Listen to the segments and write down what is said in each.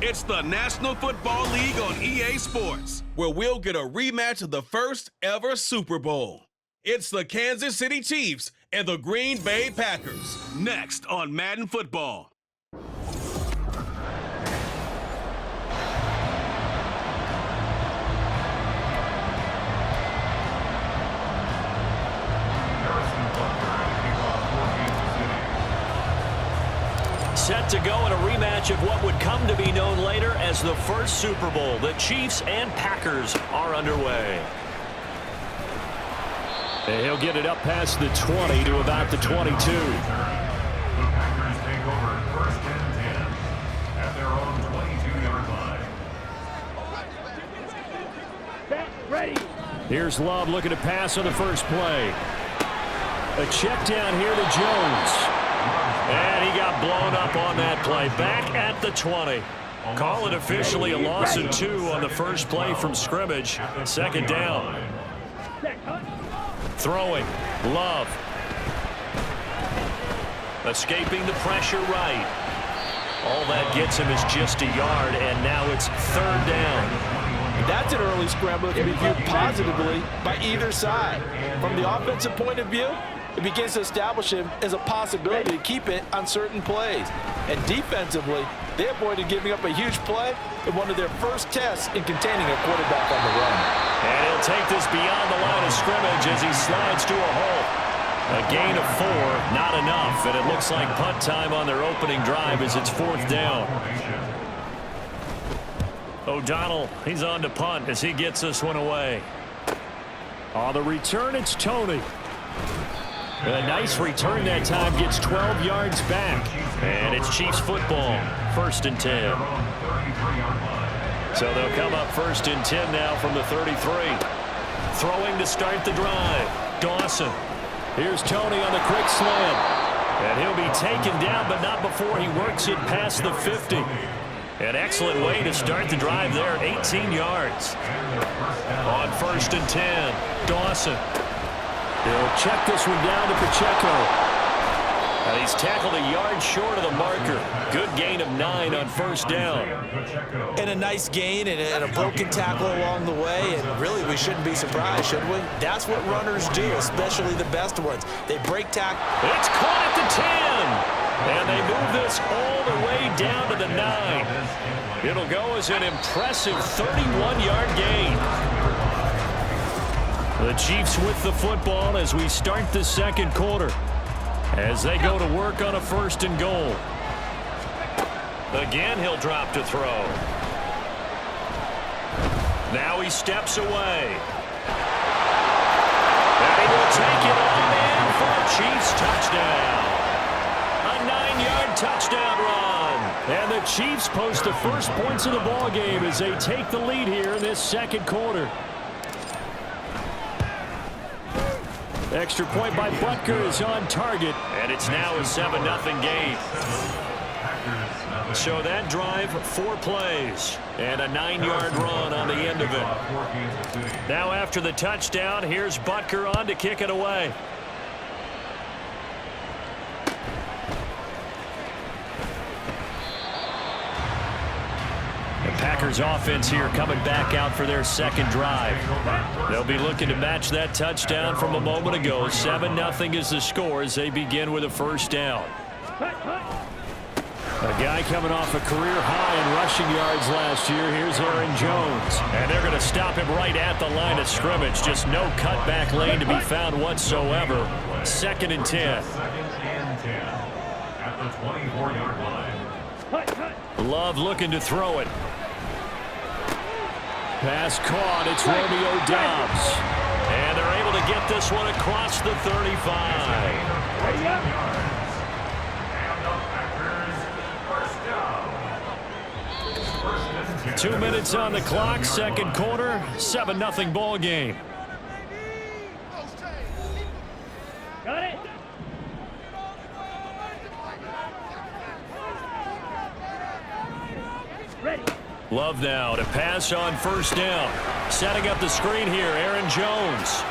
It's the National Football League on EA Sports, where we'll get a rematch of the first ever Super Bowl. It's the Kansas City Chiefs and the Green Bay Packers. Next on Madden Football. Set to go in a rematch of what would come to be known later as the first Super Bowl. The Chiefs and Packers are underway. And he'll get it up past the 20 to about the 22. The Packers take over first and 10 at their own 22-yard line. Ready. Here's Love looking to pass on the first play. A check down here to Jones. And he got blown up on that play. Back at the 20. Call it officially a loss of 2 on the first play from scrimmage. Second down. Throwing. Love. Escaping the pressure right. All that gets him is just a yard, and now it's third down. That's an early scramble that can be viewed positively by either side. From the offensive point of view, it begins to establish him as a possibility to keep it on certain plays. And defensively, they avoided giving up a huge play in one of their first tests in containing a quarterback on the run. And he'll take this beyond the line of scrimmage as he slides to a hole. A gain of 4, not enough, and it looks like punt time on their opening drive as it's fourth down. O'Donnell, he's on to punt as he gets this one away. On the return, it's Tony. A nice return that time, gets 12 yards back. And it's Chiefs football, first and 10. So they'll come up first and 10 now from the 33. Throwing to start the drive. Dawson. Here's Tony on the quick slant. And he'll be taken down, but not before he works it past the 50. An excellent way to start the drive there, 18 yards. On first and 10, Dawson. He'll check this one down to Pacheco. And he's tackled a yard short of the marker. Good gain of 9 on first down. And a nice gain and a broken tackle along the way, and really we shouldn't be surprised, should we? That's what runners do, especially the best ones. They break tackle. It's caught at the 10. And they move this all the way down to the 9. It'll go as an impressive 31-yard gain. The Chiefs with the football as we start the second quarter. As they go to work on a first and goal. Again, he'll drop to throw. Now he steps away. And he will take it on in for a Chiefs touchdown. A 9-yard touchdown run. And the Chiefs post the first points of the ball game as they take the lead here in this second quarter. Extra point by Butker is on target. And it's now a 7-0 game. So that drive, 4 plays. And a 9-yard run on the end of it. Now after the touchdown, here's Butker on to kick it away. The Packers offense here coming back out for their second drive. They'll be looking to match that touchdown from a moment ago. 7-0 is the score as they begin with a first down. A guy coming off a career high in rushing yards last year. Here's Aaron Jones. And they're going to stop him right at the line of scrimmage. Just no cutback lane to be found whatsoever. Second and 10. At the 24-yard line. Love looking to throw it. Pass caught. It's Romeo Doubs. And they're able to get this one across the 35. 2 minutes on the clock, second quarter, 7-0 ball game. Got it. Ready. Love now to pass on first down. Setting up the screen here, Aaron Jones.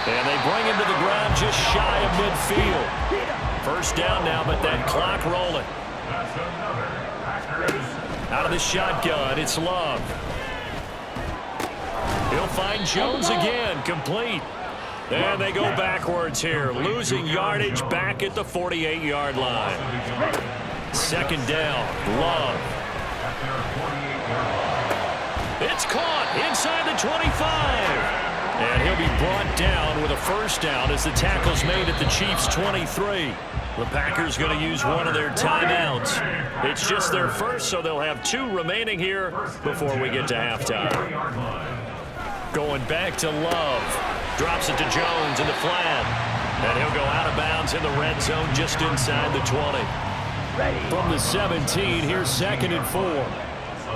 And they bring him to the ground just shy of midfield. First down now, but that clock rolling. That's another Packers Out of the shotgun, it's Love. He'll find Jones again, complete. And they go backwards here, losing yardage back at the 48-yard line. Second down, Love. It's caught inside the 25. And he'll be brought down with a first down as the tackle's made at the Chiefs' 23. The Packers going to use one of their timeouts. It's just their first, so they'll have 2 remaining here before we get to halftime. Going back to Love. Drops it to Jones in the flat. And he'll go out of bounds in the red zone just inside the 20. From the 17, here's 2nd and 4. A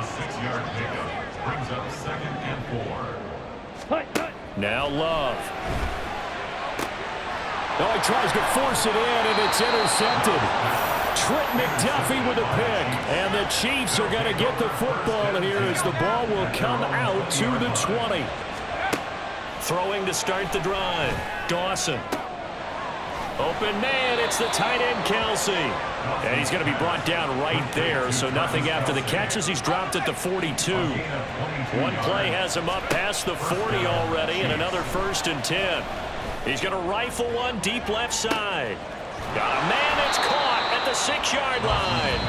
6-yard pickup brings up 2nd and 4. Now Love. Oh, he tries to force it in, and it's intercepted. Trent McDuffie with a pick. And the Chiefs are going to get the football here as the ball will come out to the 20. Throwing to start the drive. Dawson. Open man, it's the tight end, Kelsey. And he's going to be brought down right there, so nothing after the catch as he's dropped at the 42. One play has him up past the 40 already, and another 1st and 10. He's going to rifle one deep left side. Got a man that's caught at the 6-yard line.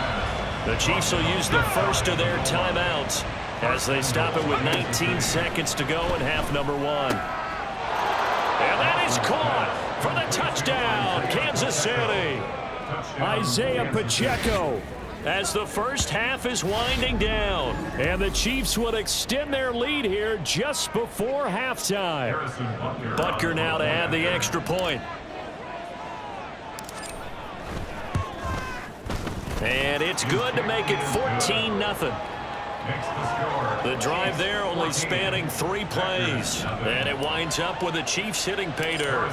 The Chiefs will use the first of their timeouts as they stop it with 19 seconds to go in half number 1. And that is caught for the touchdown, Kansas City. Isaiah Pacheco. As the first half is winding down. And the Chiefs will extend their lead here just before halftime. Butker now to add the extra point. And it's good to make it 14-0. The drive there only spanning 3 plays. And it winds up with the Chiefs hitting pay dirt.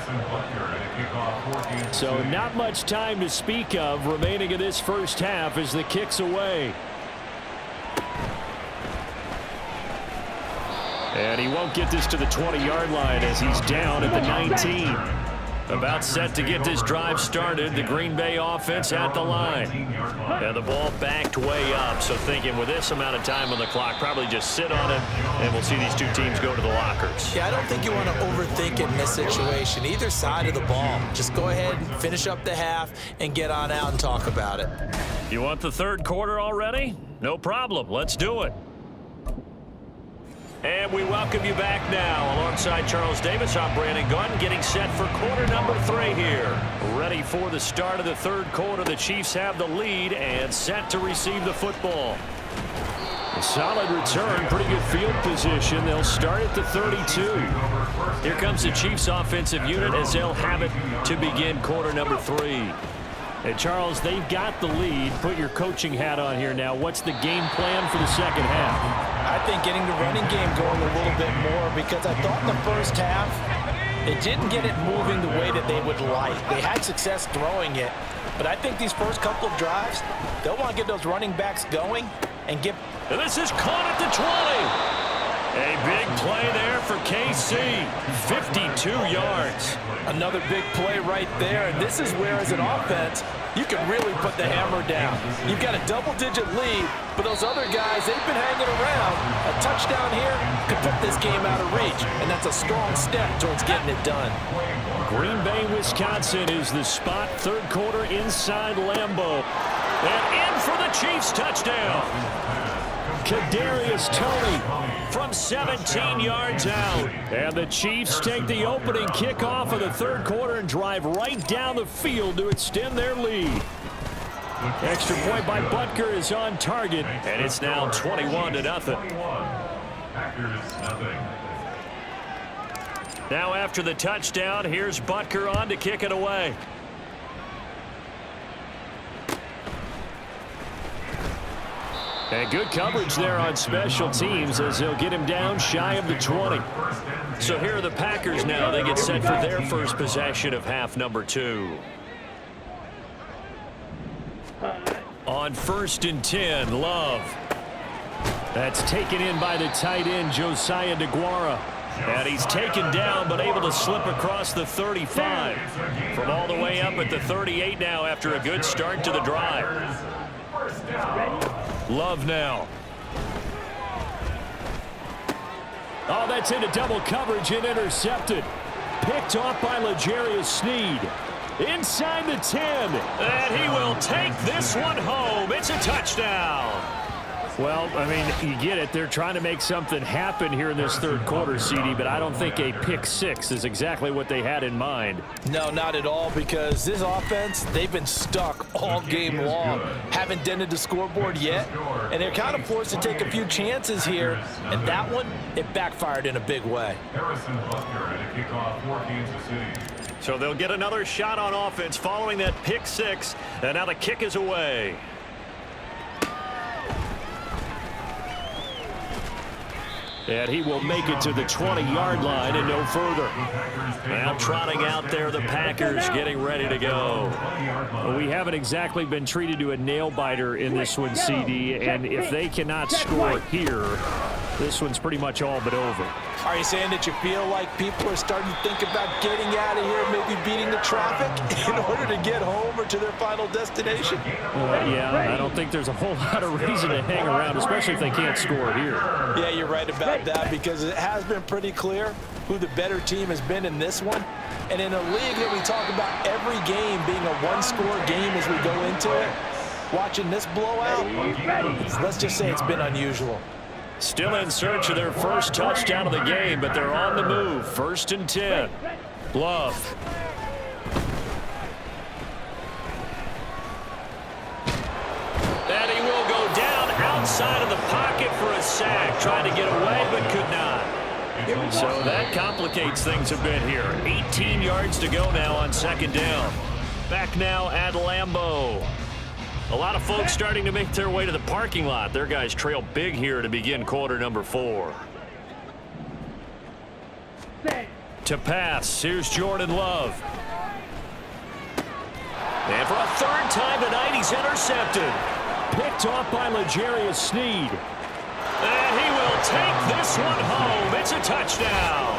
So not much time to speak of remaining in this first half as the kick's away. And he won't get this to the 20-yard line as he's down at the 19. About set to get this drive started. The Green Bay offense at the line. And the ball backed way up. So thinking with this amount of time on the clock, probably just sit on it, and we'll see these 2 teams go to the lockers. Yeah, I don't think you want to overthink it in this situation. Either side of the ball. Just go ahead and finish up the half and get on out and talk about it. You want the 3rd quarter already? No problem. Let's do it. And we welcome you back now. Alongside Charles Davis, I'm Brandon Gunn, getting set for quarter number 3 here. Ready for the start of the 3rd quarter. The Chiefs have the lead and set to receive the football. A solid return, pretty good field position. They'll start at the 32. Here comes the Chiefs offensive unit as they'll have it to begin quarter number 3. And Charles, they've got the lead. Put your coaching hat on here now. What's the game plan for the second half? I think getting the running game going a little bit more, because I thought in the first half they didn't get it moving the way that they would like. They had success throwing it, but I think these first couple of drives, they'll want to get those running backs going and get... And this is caught at the 20. A big play there for KC. 52 yards. Another big play right there, and this is where, as an offense, you can really put the hammer down. You've got a double-digit lead, but those other guys, they've been hanging around. A touchdown here could put this game out of reach, and that's a strong step towards getting it done. Green Bay, Wisconsin is the spot. 3rd quarter inside Lambeau. And in for the Chiefs touchdown. Kadarius Toney from 17 yards out. And the Chiefs take the opening kickoff of the 3rd quarter and drive right down the field to extend their lead. Extra point by Butker is on target. And it's now 21-0. Now after the touchdown, here's Butker on to kick it away. And good coverage there on special teams as they'll get him down shy of the 20. So here are the Packers now. They get set for their first possession of half number 2. On 1st and 10, Love. That's taken in by the tight end, Josiah DeGuara. And he's taken down but able to slip across the 35. From all the way up at the 38 now after a good start to the drive. Love now. Oh, that's into double coverage and intercepted. Picked off by L'Jarius Sneed. Inside the 10. And he will take this one home. It's a touchdown. Well, I mean, you get it. They're trying to make something happen here in this third quarter, CD, but I don't think a pick six is exactly what they had in mind. No, not at all, because this offense, they've been stuck all game long. Haven't dented the scoreboard yet, and they're kind of forced to take a few chances here, and that one, it backfired in a big way. Harrison Butker at a kickoff for Kansas City. So they'll get another shot on offense following that pick six, and now the kick is away. And he will make it to the 20-yard line and no further. Now trotting out there, the Packers getting ready to go. Well, we haven't exactly been treated to a nail-biter in this one, CD, and if they cannot score here, this one's pretty much all but over. Are you saying that you feel like people are starting to think about getting out of here, maybe beating the traffic in order to get home or to their final destination? Yeah, I don't think there's a whole lot of reason to hang around, especially if they can't score here. Yeah, you're right about that, because it has been pretty clear who the better team has been in this one. And in a league that we talk about every game being a one-score game as we go into it, watching this blowout, let's just say it's been unusual. Still in search of their first touchdown of the game, but they're on the move. 1st and 10. Love. And he will go down outside of the pocket for a sack. Trying to get away, but could not. So that complicates things a bit here. 18 yards to go now on 2nd down. Back now at Lambeau. A lot of folks starting to make their way to the parking lot. Their guys trail big here to begin quarter number 4. To pass, here's Jordan Love. And for a 3rd time tonight, he's intercepted. Picked off by L'Jarius Sneed. And he will take this one home. It's a touchdown.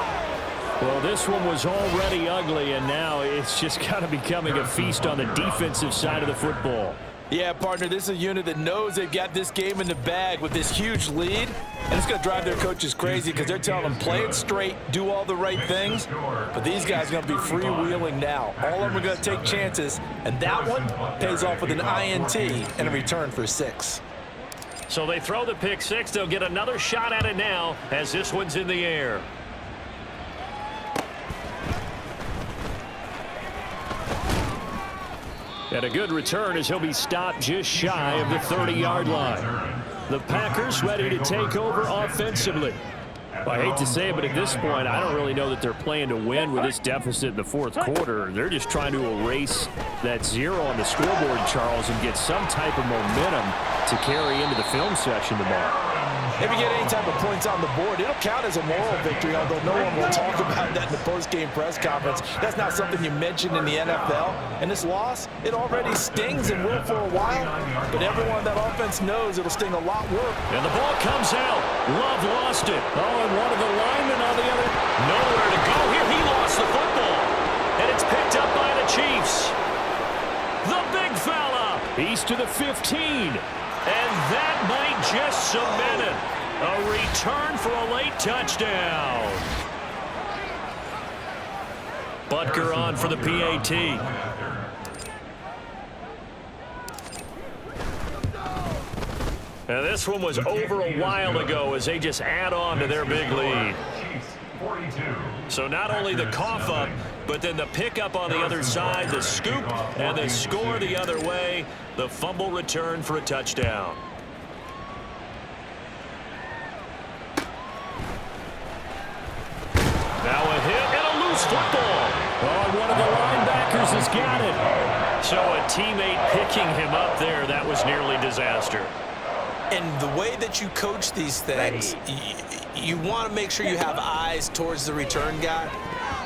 Well, this one was already ugly, and now it's just kind of becoming a feast on the defensive side of the football. Yeah, partner, this is a unit that knows they've got this game in the bag with this huge lead, and it's going to drive their coaches crazy because they're telling them play it straight, do all the right things, but these guys are going to be freewheeling now. All of them are going to take chances, and that one pays off with an INT and a return for 6. So they throw the pick six. They'll get another shot at it now as this one's in the air. And a good return as he'll be stopped just shy of the 30-yard line. The Packers ready to take over offensively. Well, I hate to say it, but at this point, I don't really know that they're playing to win with this deficit in the 4th quarter. They're just trying to erase that 0 on the scoreboard, Charles, and get some type of momentum to carry into the film section tomorrow. If you get any type of points on the board, it'll count as a moral victory, although no one will talk about that in the post-game press conference. That's not something you mentioned in the NFL. And this loss, it already stings and will for a while, but everyone on that offense knows it'll sting a lot worse. And the ball comes out. Love lost it. Oh, and one of the linemen on the other. Nowhere to go here. He lost the football. And it's picked up by the Chiefs. The big fella. He's to the 15. And that might just cement it. A return for a late touchdown. Butker on for the PAT. And this one was over a while ago as they just add on to their big lead. So not only the cough up, but then the pickup on the other side, the scoop, and the score the other way, the fumble return for a touchdown. Now a hit and a loose football. Oh, one of the linebackers has got it. So a teammate picking him up there, that was nearly disaster. And the way that you coach these things, you want to make sure you have eyes towards the return guy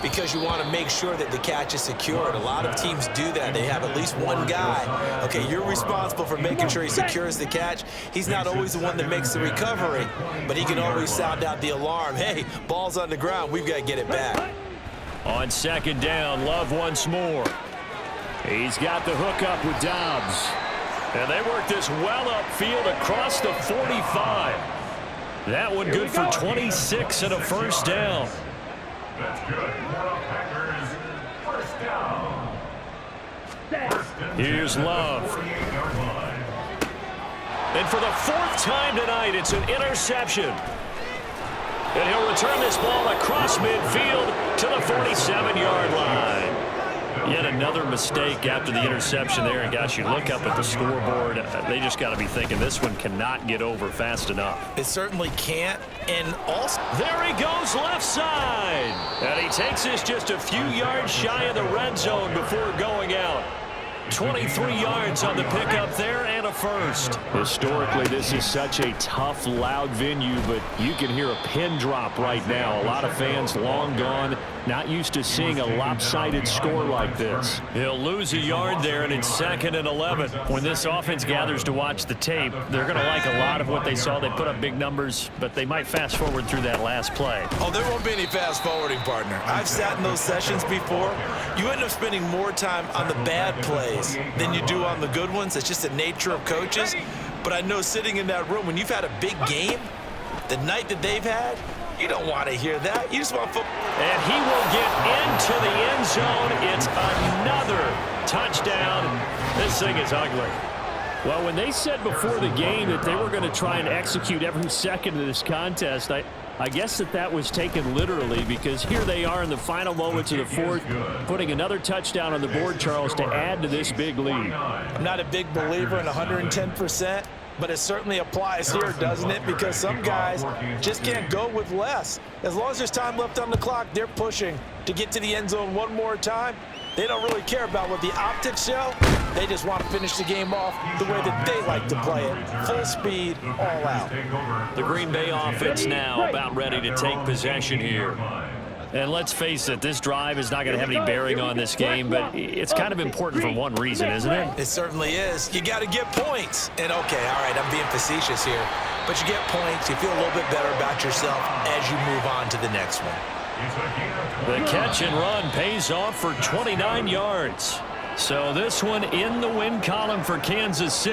because you want to make sure that the catch is secured. A lot of teams do that. They have at least one guy. Okay, you're responsible for making sure he secures the catch. He's not always the one that makes the recovery, but he can always sound out the alarm. Hey, ball's on the ground. We've got to get it back. On 2nd down, Love once more. He's got the hook up with Dobbs. And they work this well upfield across the 45. That one good for 26 and a first down. That's good. For the Packers, first down. Here's Love. And for the fourth time tonight, it's an interception. And he'll return this ball across midfield to the 47-yard line. Yet another mistake after the interception there. And, gosh, you look up at the scoreboard, they just got to be thinking this one cannot get over fast enough. It certainly can't. And also, there he goes left side. And he takes this just a few yards shy of the red zone before going out. 23 yards on the pickup there and a first. Historically, this is such a tough, loud venue, but you can hear a pin drop right now. A lot of fans long gone, not used to seeing a lopsided score like this. He'll lose a yard there, and it's 2nd and 11. When this offense gathers to watch the tape, they're going to like a lot of what they saw. They put up big numbers, but they might fast forward through that last play. oh, there won't be any fast forwarding, partner. I've sat in those sessions before. You end up spending more time on the bad plays than you do on the good ones. It's just the nature of coaches. But I know sitting in that room, when you've had a big game, the night that they've had, you don't want to hear that. You just want football. And he will get into the end zone. It's another touchdown. This thing is ugly. Well, when they said before the game that they were going to try and execute every second of this contest, I guess that was taken literally, because here they are in the final moments of the fourth, putting another touchdown on the board, Charles, to add to this big lead. I'm not a big believer in 110%, but it certainly applies here, doesn't it? Because some guys just can't go with less. As long as there's time left on the clock, they're pushing to get to the end zone one more time. They don't really care about what the optics show. They just want to finish the game off the way that they like to play it. Full speed, all out. The Green Bay offense now about ready to take possession here. And let's face it, this drive is not going to have any bearing on this game, but it's kind of important for one reason, isn't it? It certainly is. You got to get points. And, okay, all right, I'm being facetious here. But you get points, you feel a little bit better about yourself as you move on to the next one. The catch and run pays off for 29 yards. So this one in the win column for Kansas City.